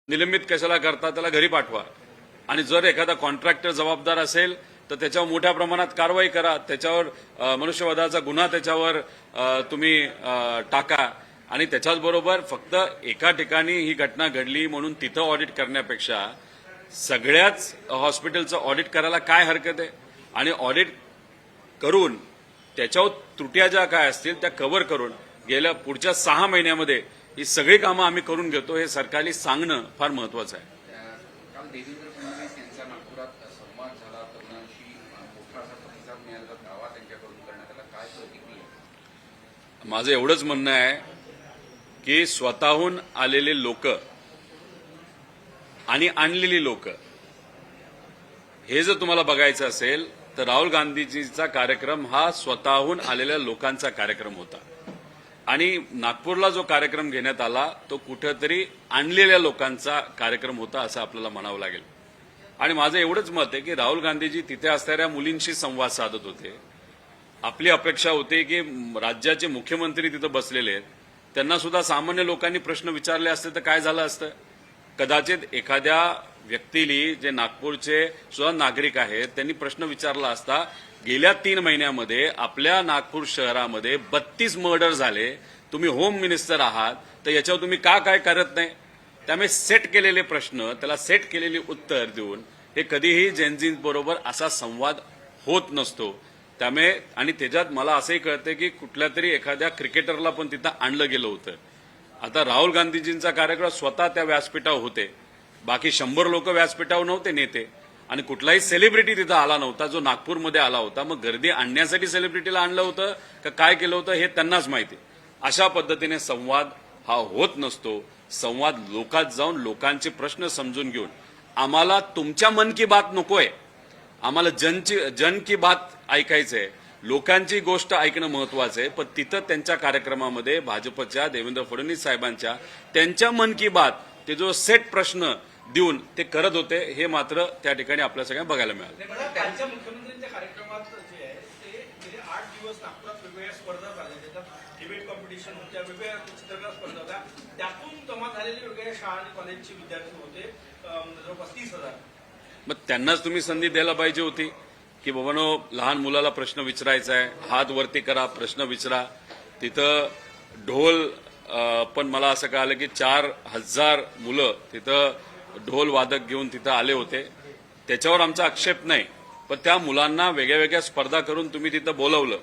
निलंबित कशाला करता, त्याला घरी पाठवा. आणि जर एखादा कॉन्ट्रॅक्टर जबाबदार असेल तर त्याच्यावर मोठ्या प्रमाणात कारवाई करा, त्याच्यावर मनुष्यवधाचा गुन्हा त्याच्यावर तुम्ही टाका. आणि त्याच्याच बरोबर फक्त एका ठिकाणी ही घटना घडली म्हणून तिथं ऑडिट करण्यापेक्षा सगळ्याच हॉस्पिटलचं ऑडिट करायला काय हरकत आहे. आणि ऑडिट करून त्याच्यावर त्रुट्या ज्या काय असतील त्या कव्हर करून गेल्या पुढच्या 6 महिन्यामध्ये ही सगळी कामं आम्ही करून घेतो हे सरकारला सांगणं फार महत्वाचं आहे. काल देवेंद्र फडणवीस यांचा नागपुरात संवाद झाला, तरुणांशी मोठा असा प्रतिसाद मिळाला, दावा त्यांच्याकडून करण्यात आला, काय प्रतिक्रिया? माझं एवढंच म्हणणं आहे की स्वतःहून आलेले लोक आणि आणलेली लोक हे जर तुम्हाला बघायचं असेल तर राहुल गांधीजींचा कार्यक्रम हा स्वतःहून आलेल्या लोकांचा कार्यक्रम होता. आणि नागपूरला जो कार्यक्रम घेण्यात आला तो कुठेतरी आणलेल्या लोकांचा कार्यक्रम होता असं आपल्याला म्हणावं लागेल. आणि माझं एवढंच मत आहे की राहुल गांधीजी तिथे असणाऱ्या मुलींशी संवाद साधत होते. आपली अपेक्षा होती की राज्याचे मुख्यमंत्री तिथे बसलेले आहेत, त्यांना सुद्धा सामान्य लोकांनी प्रश्न विचारले असते तर काय झालं असतं. कदाचित एखाद्या व्यक्तीली जे नागपूरचे सुद्धा नागरिक आहेत त्यांनी प्रश्न विचारला असता, गेल्या 3 महिन्यामध्ये आपल्या नागपूर शहरामध्ये 32 मर्डर झाले, तुम्ही होम मिनिस्टर आहात तर याच्यावर तुम्ही का काय करत नाही. त्यामुळे सेट केलेले प्रश्न त्याला सेट केलेली उत्तर देऊन हे कधीही जेनझींबरोबर असा संवाद होत नसतो. त्यामुळे आणि त्याच्यात मला असंही कळतं की कुठल्या तरी एखाद्या क्रिकेटरला पण तिथं आणलं गेलं होतं. आता राहुल गांधीजींचा कार्यक्रम स्वतः त्या व्यासपीठावर होते, बाकी 100 लोक व्यासपीठावर नव्हते नेते, आणि कुठलाही सेलिब्रिटी तिथं आला नव्हता जो नागपूरमध्ये आला होता. मग गर्दी आणण्यासाठी सेलिब्रिटीला आणलं होतं का काय केलं होतं हे त्यांनाच माहिती. अशा पद्धतीने संवाद हा होत नसतो. संवाद लोकात जाऊन लोकांचे प्रश्न समजून घेऊन, आम्हाला तुमच्या मन की बात नकोय, आम्हाला जन की बात ऐकायचंय, लोकांची गोष्ट ऐकणं महत्वाचं आहे. पण तिथं त्यांच्या कार्यक्रमामध्ये भाजपच्या देवेंद्र फडणवीस साहेबांच्या त्यांच्या मन की बात ते जो सेट प्रश्न देऊन ते करत होते हे मात्र त्या ठिकाणी आपल्या सगळ्यांना बघायला मिळालं. त्यांच्या मुख्यमंत्र्यांच्या कार्यक्रमात जे आहे ते गेले 8 दिवस नागपुरात वेगवेगळ्या स्पर्धा झाल्या, त्याच्यात डिबेट कॉम्पिटिशन होत्या, वेगवेगळ्या चित्रकला स्पर्धा होत्या, त्यातून जमा झालेले वेगवेगळ्या शाळा आणि कॉलेजचे विद्यार्थी होते जवळपास 30,000. मग त्यांनाच तुम्ही संधी द्यायला पाहिजे होती की बाबांनो, लहान मुलाला प्रश्न विचारायचा आहे, हात वरती करा, प्रश्न विचारा. तिथं ढोल पण मला असं कळालं की 4,000 मुलं तिथं ढोल वादक घेऊन तिथं आले होते. त्याच्यावर आमचा आक्षेप नाही, पण त्या मुलांना वेगळ्या वेगळ्या स्पर्धा करून तुम्ही तिथं बोलवलं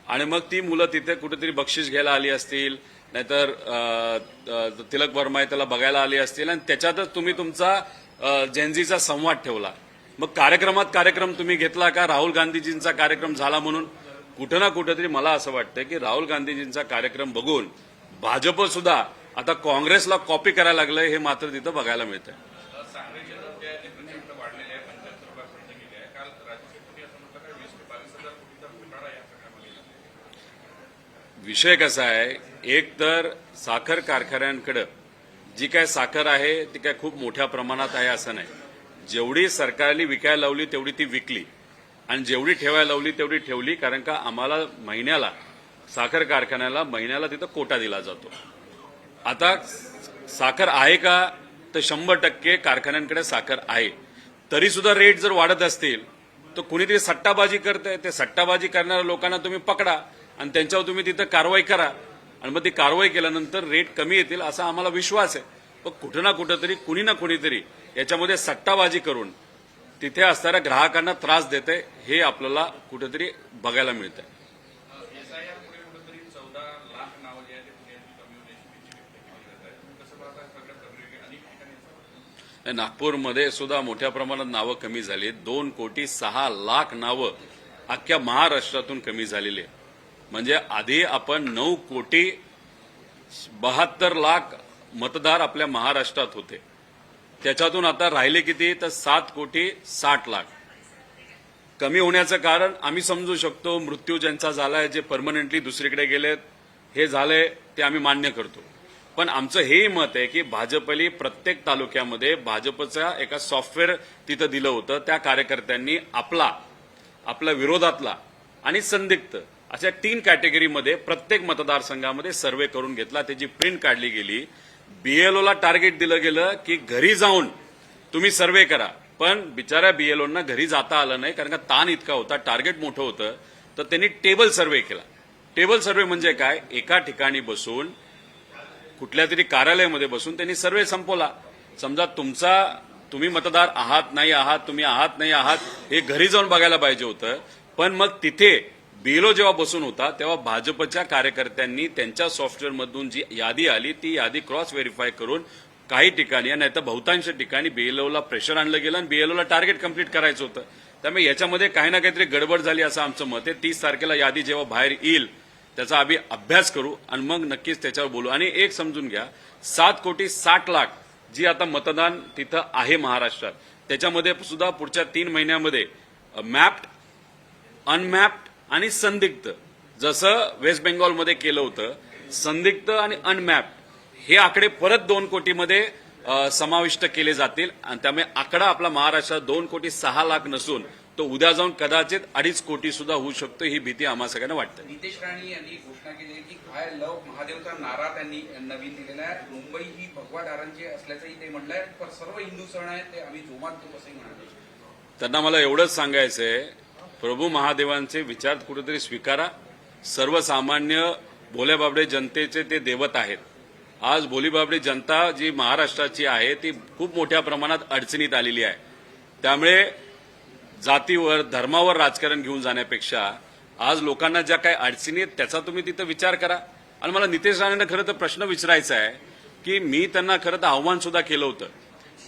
आणि मग ती मुलं तिथे कुठेतरी बक्षीस घ्यायला आली असतील, नाहीतर तिलक वर्मा आहे त्याला बघायला आली असतील, आणि त्याच्यातच तुम्ही तुमचा जेनझीचा संवाद ठेवला. मग कार्यक्रम तुम्ही घेतला का राहुल गांधीजींचा कार्यक्रम झाला म्हणून? कुठं ना कुठेतरी मला असं वाटतं की राहुल गांधीजींचा कार्यक्रम बघून भाजप सुद्धा आता काँग्रेसला कॉपी करायला लागलंय हे मात्र तिथं बघायला मिळतंय. सांगलीचे दर प्रचंड वाढलेले आहे, 75 रुपयापर्यंत गेले आहे. काल राज्यसभेमध्ये असं म्हटलं की 20 ते 22,000 कोटीचा घोटाळा या सगळ्यामध्ये. विषय कसा आहे, एक तर साखर कारखान्यांकडे जी काय साखर आहे ती काय खूप मोठ्या प्रमाणात आहे असं नाही. जेवढी सरकारने विकायला लावली तेवढी ती विकली, आणि जेवढी ठेवायला लावली तेवढी ठेवली. कारण का आम्हाला महिन्याला साखर कारखान्याला महिन्याला तिथं कोटा दिला जातो. आता साखर आहे का तर 100% कारखान्यांकडे साखर आहे. तरी सुद्धा रेट जर वाढत असतील तर कुणीतरी सट्टाबाजी करतंय. ते सट्टाबाजी करणाऱ्या लोकांना तुम्ही पकडा आणि त्यांच्यावर तुम्ही तिथं कारवाई करा, आणि मग ती कारवाई केल्यानंतर रेट कमी येतील असा आम्हाला विश्वास आहे. पण कुठं ना कुठंतरी कुणी ना कुणीतरी याच्यामध्ये सट्टाबाजी करून तिथे असणाऱ्या ग्राहकांना त्रास देते हे आपल्याला कुठेतरी बघायला मिळतंय. SIR पुढे कुठेतरी 14 लाख नावं जे आहेत ते पुण्याची कमी होण्याची भीती व्यक्त केली जात आहे. कसं पाहता सगळ्यात अनेक ठिकाणी नागपूरमध्ये सुद्धा मोठ्या प्रमाणात नावं कमी झाली. 2,06,00,000 नावं अख्ख्या महाराष्ट्रातून कमी झालेली आहे. म्हणजे आधी आपण 9,72,00,000 मतदार आपल्या महाराष्ट्रात होते, त्याच्यातून आता राहिले किती तर 7,60,00,000. कमी होण्याचं कारण आम्ही समजू शकतो, मृत्यू ज्यांचा झालाय, जे परमनंटली दुसरीकडे गेलेत हे झाले ते आम्ही मान्य करतो. पण आमचं हेही मत आहे की भाजपली प्रत्येक तालुक्यामध्ये भाजपचा एका सॉफ्टवेअर तिथं दिलं होतं. त्या कार्यकर्त्यांनी आपला विरोधातला आणि संदिग्ध अशा 3 कॅटेगरीमध्ये प्रत्येक मतदारसंघामध्ये सर्व्हे करून घेतला. त्याची प्रिंट काढली गेली. बीएलओला टार्गेट दिलं गेलं की घरी जाऊन तुम्ही सर्व्हे करा, पण बिचाऱ्या बीएलओना घरी जाता आलं नाही कारण का ताण इतका होता, टार्गेट मोठं होतं. तर त्यांनी टेबल सर्व्हे केला. टेबल सर्व्हे म्हणजे काय, एका ठिकाणी बसून कुठल्या तरी कार्यालयामध्ये बसून त्यांनी सर्व्हे संपवला. समजा तुम्ही मतदार आहात नाही आहात, तुम्ही आहात नाही आहात हे घरी जाऊन बघायला पाहिजे होतं. पण मग तिथे बीएलओ जेव्हा बसून होता तेव्हा भाजपच्या कार्यकर्त्यांनी त्यांच्या सॉफ्टवेअरमधून जी यादी आली ती यादी क्रॉस व्हेरीफाय करून काही ठिकाणी नाही तर बहुतांश ठिकाणी बीएलओला प्रेशर आणलं गेलं आणि बीएलओला टार्गेट कंप्लीट करायचं होतं. त्यामुळे याच्यामध्ये काही ना काहीतरी गडबड झाली असं आमचं मत आहे. 30 तारखेला यादी जेव्हा बाहेर येईल त्याचा आम्ही अभ्यास करू आणि मग नक्कीच त्याच्यावर बोलू. आणि एक समजून घ्या, 7,60,00,000 जी आता मतदान तिथं आहे महाराष्ट्रात, त्याच्यामध्ये सुद्धा पुढच्या 3 महिन्यामध्ये मॅप्ड, अनमॅप्ड आणि संदिग्ध, जसं वेस्ट बेंगॉलमध्ये केलं होतं, संदिग्ध आणि अनमॅप्ड हे आकडे परत 2 कोटीमध्ये समाविष्ट केले जातील. आणि त्यामुळे आकडा आपला महाराष्ट्रात 2,06,00,000 नसून तो उद्या जाऊन कदाचित 2.5 कोटी सुद्धा होऊ शकतो. ही भीती आम्हा सगळ्यांना वाटते. नितेश राणे यांनी घोषणा केली आहे की आय लव्ह महादेवचा नारा त्यांनी नवीन दिलेला आहे. मुंबई ही भगवा दारांची असल्याचंही ते म्हटलंय. पण सर्व हिंदू सण आहेत ते आम्ही जोमात करू असंही म्हणाले. त्यांना मला एवढंच सांगायचंय, प्रभू महादेवांचे विचार कुठेतरी स्वीकारा. सर्वसामान्य भोल्याबाबडे जनतेचे ते दैवत आहेत. आज भोलीबाबडी जनता जी महाराष्ट्राची आहे ती खूप मोठ्या प्रमाणात अडचणीत आलेली आहे. त्यामुळे जातीवर धर्मावर राजकारण घेऊन जाण्यापेक्षा आज लोकांना ज्या काही अडचणी आहेत त्याचा तुम्ही तिथं विचार करा. आणि मला नितेश राणेंना खरं तर प्रश्न विचारायचा आहे की मी त्यांना खरं तर आव्हान सुद्धा केलं होतं.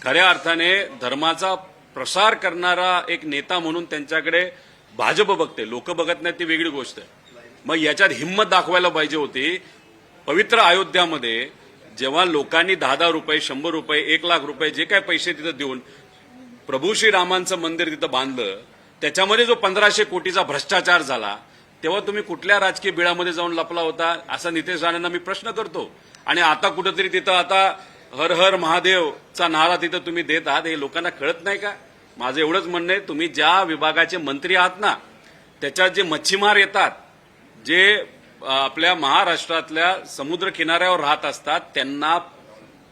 खऱ्या अर्थाने धर्माचा प्रसार करणारा एक नेता म्हणून त्यांच्याकडे भाजप बघते, लोक बघत नाहीत, ती वेगळी गोष्ट आहे. मग याच्यात हिंमत दाखवायला पाहिजे होती. पवित्र अयोध्यामध्ये जेव्हा लोकांनी 10,000 रुपये, 100 रुपये, 1,00,000 रुपये जे काही पैसे तिथं देऊन प्रभू श्रीरामांचं मंदिर तिथं बांधलं, त्याच्यामध्ये जो 1,500 कोटीचा भ्रष्टाचार झाला, तेव्हा तुम्ही कुठल्या राजकीय बिळामध्ये जाऊन लपला होता असा नितेश राणेंना मी प्रश्न करतो. आणि आता कुठेतरी तिथं आता हर हर महादेवचा नारा तिथं तुम्ही देत आहात, हे लोकांना कळत नाही का? माझं एवढंच म्हणणं आहे, तुम्ही ज्या विभागाचे मंत्री आहात ना, त्याच्यात जे मच्छीमार येतात, जे आपल्या महाराष्ट्रातल्या समुद्र किनाऱ्यावर राहत असतात, त्यांना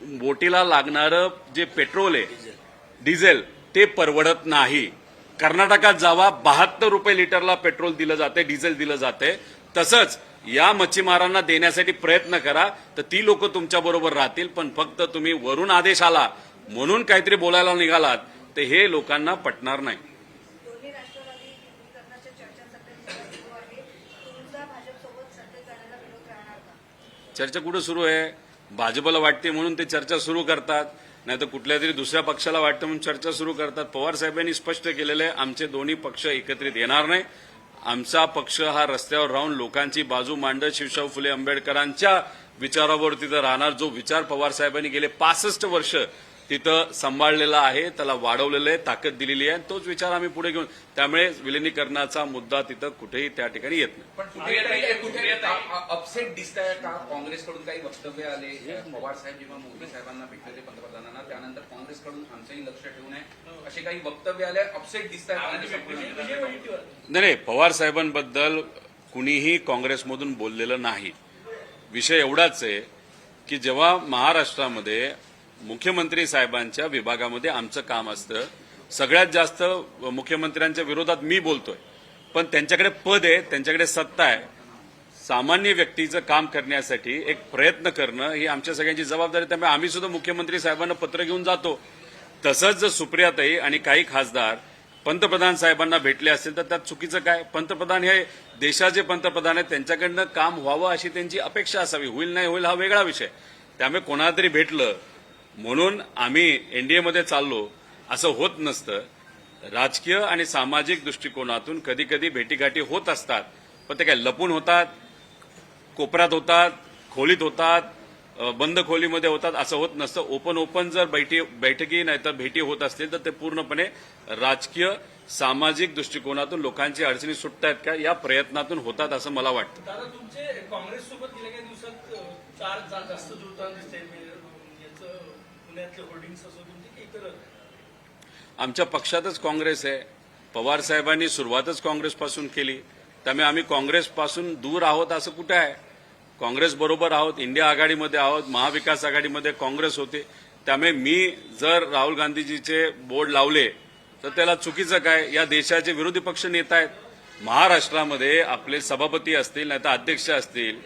बोटीला लागणारं जे पेट्रोल आहे, डिझेल, ते परवडत नाही. कर्नाटकात जावा, 72 रुपये लिटरला पेट्रोल दिलं जाते, डिझेल दिलं जाते. तसंच या मच्छीमारांना देण्यासाठी प्रयत्न करा, तर ती लोक तुमच्या बरोबर राहतील. पण फक्त तुम्ही वरून आदेश आला म्हणून काहीतरी बोलायला निघालात तर हे लोकांना पटणार नाही. दोन्ही राष्ट्रवादी विलीनीकरणाच्या चर्चा सध्या सुरू आहे. तुमचा भाजपसोबत सरकार करण्याला विरोध राहणार का? चर्चा कुठं सुरू आहे? भाजपला वाटते म्हणून ते चर्चा सुरू करतात, नाही तर कुठल्या तरी दुसऱ्या पक्षाला वाटतं म्हणून चर्चा सुरू करतात. पवार साहेबांनी स्पष्ट केलेलं आहे, आमचे दोन्ही पक्ष एकत्रित येणार नाही. आमचा पक्ष हा रस्त्यावर राहून लोकांची बाजू मांडत शिवशाहू फुले आंबेडकरांच्या विचारावर तिथं राहणार. जो विचार पवार साहेबांनी गेले 65 वर्ष तिथं सांभाळलेला आहे, त्याला वाढवलेलं आहे, ताकद दिलेली आहे, तोच विचार आम्ही पुढे घेऊन. त्यामुळे विलिनीकरणाचा मुद्दा तिथं कुठेही त्या ठिकाणी येत नाही. पण कुठे अपसेट दिसत आहे का? काँग्रेसकडून काही वक्तव्य आले. पवार साहेब जेव्हा मोदी साहेबांना भेटले पंतप्रधानांना, त्यानंतर काँग्रेसकडून आमचंही लक्ष ठेवून आहे असे काही वक्तव्य आले. अपसेट दिसत आहेत. नाही, पवार साहेबांबद्दल कुणीही काँग्रेसमधून बोललेलं नाही. विषय एवढाच आहे की जेव्हा महाराष्ट्रामध्ये मुख्यमंत्री साहेबांच्या विभागामध्ये आमचं काम असतं, सगळ्यात जास्त मुख्यमंत्र्यांच्या विरोधात मी बोलतोय. पण त्यांच्याकडे पद आहे, त्यांच्याकडे सत्ता आहे. सामान्य व्यक्तीचं काम करण्यासाठी एक प्रयत्न करणं ही आमच्या सगळ्यांची जबाबदारी. त्यामुळे आम्ही सुद्धा मुख्यमंत्री साहेबांना पत्र घेऊन जातो. तसंच जर सुप्रियाताई आणि काही खासदार पंतप्रधान साहेबांना भेटले असतील तर त्यात चुकीचं काय? पंतप्रधान हे देशाचे पंतप्रधान आहेत, त्यांच्याकडनं काम व्हावं अशी त्यांची अपेक्षा असावी. होईल नाही होईल हा वेगळा विषय. त्यामुळे कोणाला तरी भेटलं म्हणून आम्ही एनडीएमध्ये चाललो असं होत नसतं. राजकीय आणि सामाजिक दृष्टिकोनातून कधी कधी भेटीगाठी होत असतात, पण ते काय लपून होतात, कोपऱ्यात होतात, खोलीत होतात, बंद खोलीमध्ये होतात, असं होत नसतं. ओपन जर बैठकी नाहीतर भेटी होत असतील तर ते पूर्णपणे राजकीय सामाजिक दृष्टिकोनातून लोकांची अडचणी सुटतायत का या प्रयत्नातून होतात असं मला वाटतं. दादा, तुमचे काँग्रेससोबत गेल्या काही दिवसात 4 जास्त जुळताना दिसते. याचं पुण्यातले होर्डिंग्स असो तुमचे की इतर? आमच्या पक्षातच काँग्रेस आहे. पवार साहेबांनी सुरुवातच काँग्रेसपासून केली, त्यामुळे आम्ही काँग्रेसपासून दूर आहोत असं कुठं आहे? काँग्रेस बरोबर आहोत, इंडिया आघाडीमध्ये आहोत, महाविकास आघाडीमध्ये काँग्रेस होते. त्यामुळे मी जर राहुल गांधीजीचे बोर्ड लावले तर त्याला चुकीचं काय? या देशाचे विरोधी पक्ष नेता आहेत. महाराष्ट्रामध्ये आपले सभापती असतील नाहीतर अध्यक्ष असतील,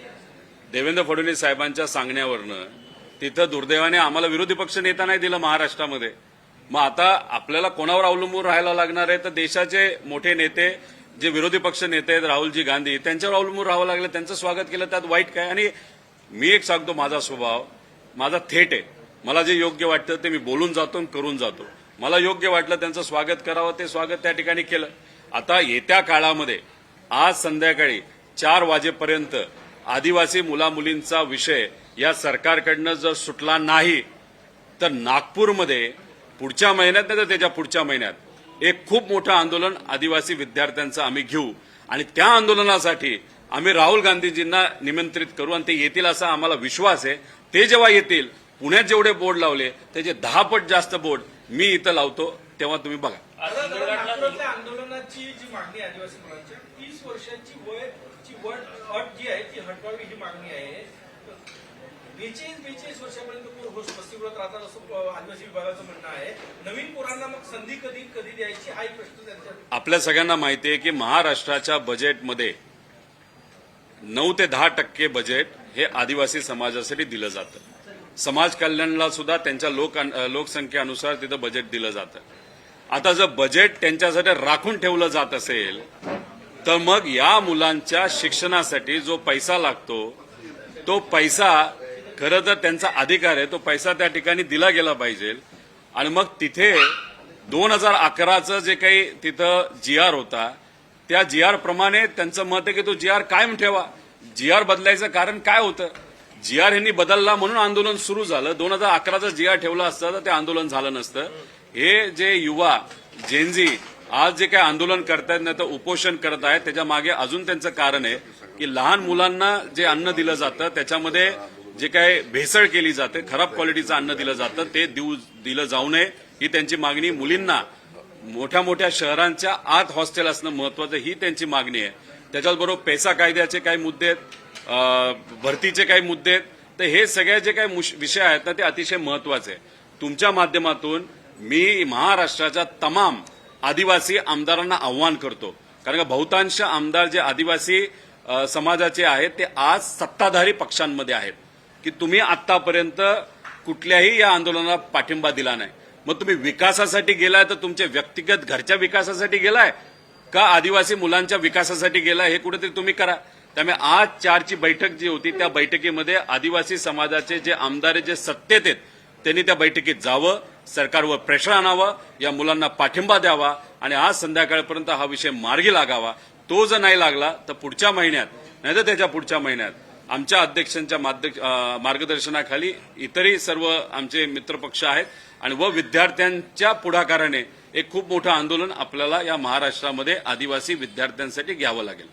देवेंद्र फडणवीस साहेबांच्या सांगण्यावरनं तिथं दुर्दैवाने आम्हाला विरोधी पक्ष नेता नाही दिलं महाराष्ट्रामध्ये. मग आता आपल्याला कोणावर अवलंबून राहायला लागणार आहे? तर देशाचे मोठे नेते जे विरोधी पक्ष नेते आहेत राहुलजी गांधी, त्यांच्यावर अवलंबून राहावं लागलं. त्यांचं स्वागत केलं, त्यात वाईट काय? आणि मी एक सांगतो, माझा स्वभाव माझा थेट आहे. मला जे योग्य वाटतं ते मी बोलून जातो आणि करून जातो. मला योग्य वाटलं त्यांचं स्वागत करावं, ते स्वागत त्या ठिकाणी केलं. आता येत्या काळामध्ये आज संध्याकाळी 4 वाजेपर्यंत आदिवासी मुलामुलींचा विषय या सरकारकडनं जर सुटला नाही तर नागपूरमध्ये पुढच्या महिन्यात नाही तर त्याच्या पुढच्या महिन्यात एक खूप मोठं आंदोलन आदिवासी विद्यार्थ्यांचं आम्ही घेऊ आणि त्या आंदोलनासाठी आम्ही राहुल गांधीजींना निमंत्रित करू आणि ते येतील असा आम्हाला विश्वास आहे. ते जेव्हा येतील, पुण्यात जेवढे बोर्ड लावले त्याचे 10 पट जास्त बोर्ड मी इथं लावतो, तेव्हा तुम्ही बघा. नागपुरातल्या आंदोलनाची जी मागणी आहे आदिवासी मुलांची 30 वर्षाची वयची अट जी आहे ती हटवावी ही मागणी आहे. 42 वर्षापर्यंत पोर वस्तीगृहात राहतात असं आदिवासी विभागाचं म्हणणं आहे. नवीन पोरांना मग संधी कधी द्यायची हा एक प्रश्न त्यांचा. आपल्या सगळ्यांना माहिती आहे की महाराष्ट्राच्या बजेटमध्ये 9 ते 10% बजेट हे आदिवासी समाजासाठी दिलं जातं. समाज कल्याणला सुद्धा त्यांच्या लोकसंख्येनुसार तिथं बजेट दिलं जातं. आता जर बजेट त्यांच्यासाठी राखून ठेवलं जात असेल तर मग या मुलांच्या शिक्षणासाठी जो पैसा लागतो तो पैसा खरं तर त्यांचा अधिकार आहे, तो पैसा त्या ठिकाणी दिला गेला पाहिजे. आणि मग तिथे 2011चं जे काही तिथं GR होता त्या GR प्रमाणे त्यांचं मत आहे की तो GR कायम ठेवा. GR बदलायचं कारण काय होतं? GR यांनी बदलला म्हणून आंदोलन सुरू झालं. 2011चा GR ठेवला असता तर ते आंदोलन झालं नसतं. हे जे युवा जेनजी आज जे काही आंदोलन करतायत नाही तर उपोषण करत आहेत, त्याच्या मागे अजून त्यांचं कारण आहे की लहान मुलांना जे अन्न दिलं जातं त्याच्यामध्ये जे काही भेसळ केली जाते, खराब क्वालिटीचं अन्न दिलं जातं, ते दिलं जाऊ नये ही त्यांची मागणी. मुलींना मोठ्या मोठ्या शहरांच्या आत हॉस्टेल असणं महत्वाचं ही त्यांची मागणी आहे. त्याच्याचबरोबर पैसा कायद्याचे काही मुद्दे आहेत, भरतीचे काही मुद्दे आहेत. तर हे सगळे जे काही विषय आहेत ना ते अतिशय महत्वाचे आहे. तुमच्या माध्यमातून मी महाराष्ट्राच्या तमाम आदिवासी आमदारांना आव्हान करतो, कारण का बहुतांश आमदार जे आदिवासी समाजाचे आहेत ते आज सत्ताधारी पक्षांमध्ये आहेत की तुम्ही आतापर्यंत कुठल्याही या आंदोलनाला पाठिंबा दिला नाही. मग तुम्ही विकासासाठी गेलाय तर तुमच्या व्यक्तिगत घरच्या विकासासाठी गेलाय का आदिवासी मुलांच्या विकासासाठी गेलाय हे कुठेतरी तुम्ही करा. त्यामुळे आज 4ची बैठक जी होती त्या बैठकीमध्ये आदिवासी समाजाचे जे आमदार जे सत्तेत आहेत त्यांनी त्या बैठकीत जावं, सरकारवर प्रेशर आणावं, या मुलांना पाठिंबा द्यावा आणि आज संध्याकाळपर्यंत हा विषय मार्गी लागावा. तो जर नाही लागला तर पुढच्या महिन्यात नाही तर त्याच्या पुढच्या महिन्यात आमच्या अध्यक्षांच्या मार्गदर्शनाखाली इतरही सर्व आमचे मित्रपक्ष आहेत आणि विद्यार्थ्यांच्या पुढाकाराने एक खूप मोठं आंदोलन आपल्याला या महाराष्ट्रामध्ये आदिवासी विद्यार्थ्यांसाठी घ्यावं लागेल.